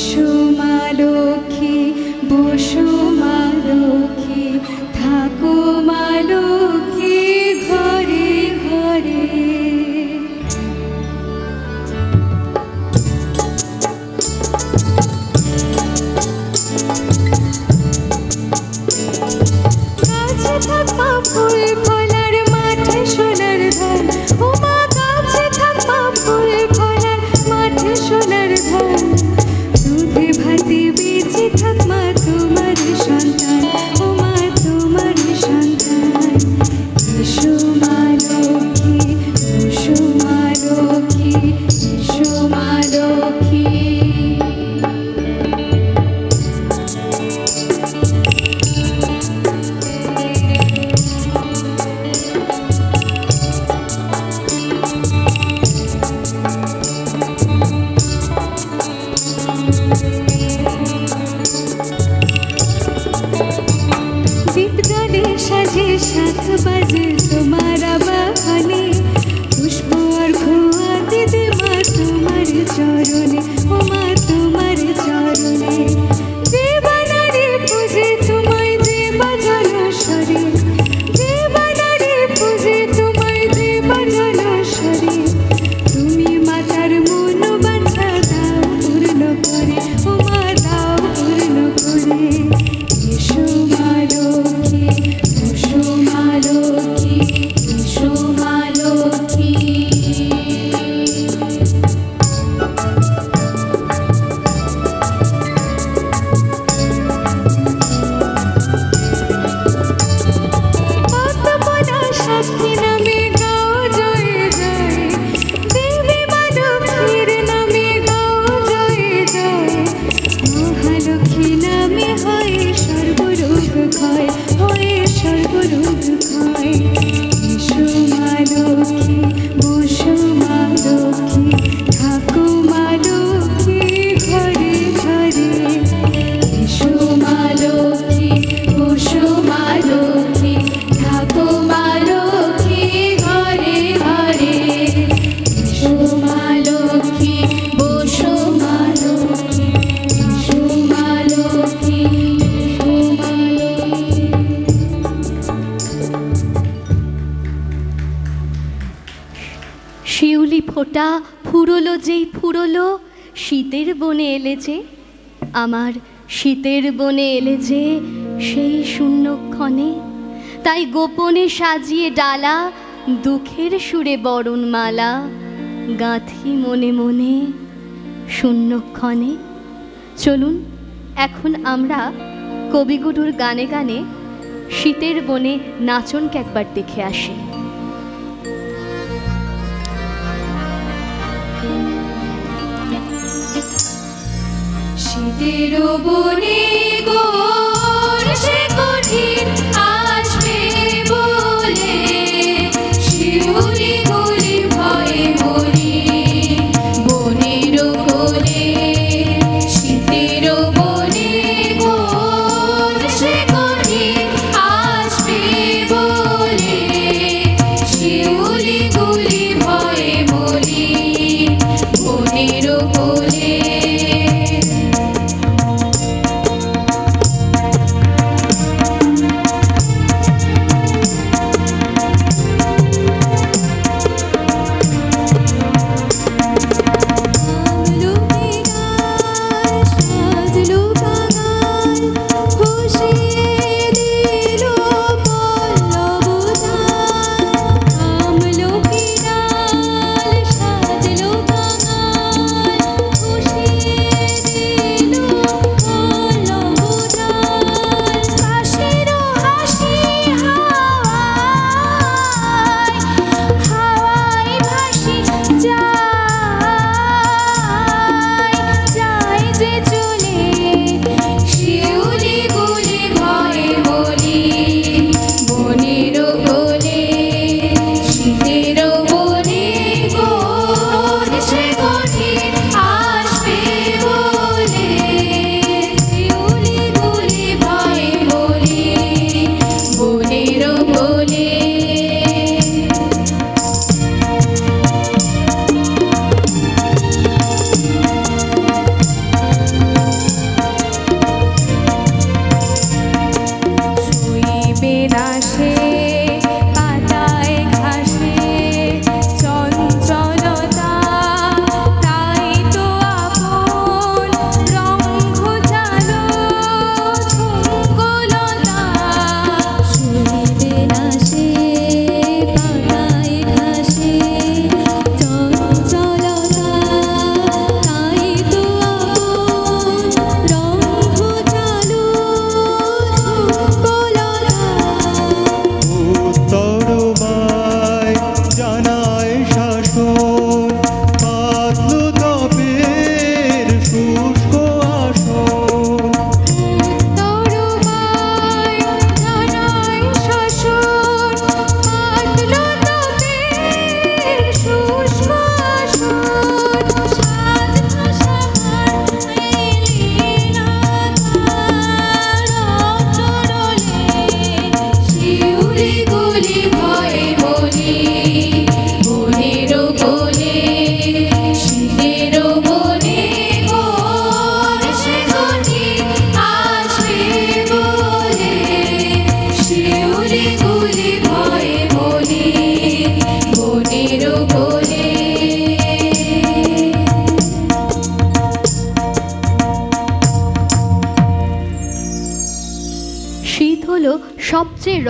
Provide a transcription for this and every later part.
এসো মা লক্ষ্মী, বসো মা লক্ষ্মী, থাকো মা লক্ষ্মী ঘরে ঘরে। কাছে থাকবা ফুল ফলার মাঠে সোনার ধান, ও মা কাছে থাকবা ফুল ফলার মাঠে সোনার ধান। দুধে ভাতে বেঁচে থাকবা তোমার সন্তান, ও মা তোমার সন্তান। এসো মা লক্ষ্মী, বসো মা লক্ষ্মী, এসো মা লক্ষ্মী। दीपदानी साजे 7 बजे तुम्हारा बागाने, पुष्प और खोआ दे दे माँ तुम्हार चरणे, ओ माँ तुम्हार चरणे। देवानारे पूजे तुम्हाय देवा जनस्वरे, देवानारे पूजे तुम्हाय देवा जनस्वरे। তুমি মাতার মন বাঞ্ছা দাও পূর্ণ করে, ও মা দাও পূর্ণ করে। এসো মা লক্ষ্মী, বসো মা লক্ষ্মী, এসো মা লক্ষ্মী। পদ্মপনা সাক্ষী নামে গাও জয় জয়, দেবী মা লক্ষ্মীর নামে গাও জয় জয়। মহালক্ষ্মী নামে হয় সর্বরোগ ক্ষয়, হয় সর্বরোগ ক্ষয়। এসো মা লক্ষ্মী, বসো মা লক্ষ্মী, থাকো মা লক্ষ্মী ঘরে ঘরে। এসো মা লক্ষ্মী, বসো মা লক্ষ্মী, থাকো মা লক্ষ্মী ঘরে ঘরে। এসো মা লক্ষ্মী, বসো মা লক্ষ্মী, এসো মা লক্ষ্মী, এসো মা লক্ষ্মী। শিউলি ফোঁটা ফুরলো যেই ফুরলো, শীতের বনে এলে যে, আমার শীতের বনে এলে যে সেই শূন্যক্ষণে। তাই গোপনে সাজিয়ে ডালা, দুঃখের সুরে বরণমালা, গাঁথি মনে মনে শূন্যক্ষণে। চলুন এখন আমরা কবিগুরুর গানে গানে শীতের বনে নাচনকে একবার দেখে আসি। শীতের বনে গোর সে কঠিন আসবে বলে, শিউলি গুলি ভয়ে বলি বনের কোলে। শীতের বনে গোর সে কঠিন আসবে বলে, শিউলি গুলি ভয়ে বলি বনের কোলে।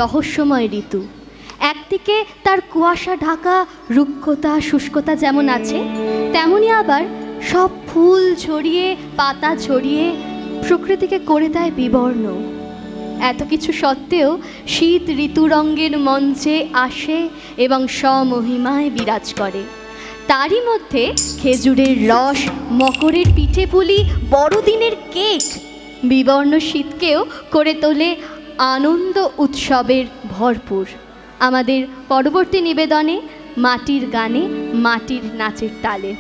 রহস্যময় ঋতু। একদিকে তার কুয়াশা ঢাকা রুক্ষতা শুষ্কতা যেমন আছে, তেমনি আবার সব ফুল ছড়িয়ে পাতা ছড়িয়ে প্রকৃতিকে করে দেয় বিবর্ণ। এত কিছু সত্ত্বেও শীত ঋতুরঙ্গের মঞ্চে আসে এবং স্বমহিমায় বিরাজ করে। তারই মধ্যে খেজুরের রস, মকরের পিঠে পুলি, বড়দিনের কেক বিবর্ণ শীতকেও করে তোলে আনন্দ উৎসবের ভরপুর। আমাদের পরবর্তী নিবেদনে মাটির গানে, মাটির নাচের তালে।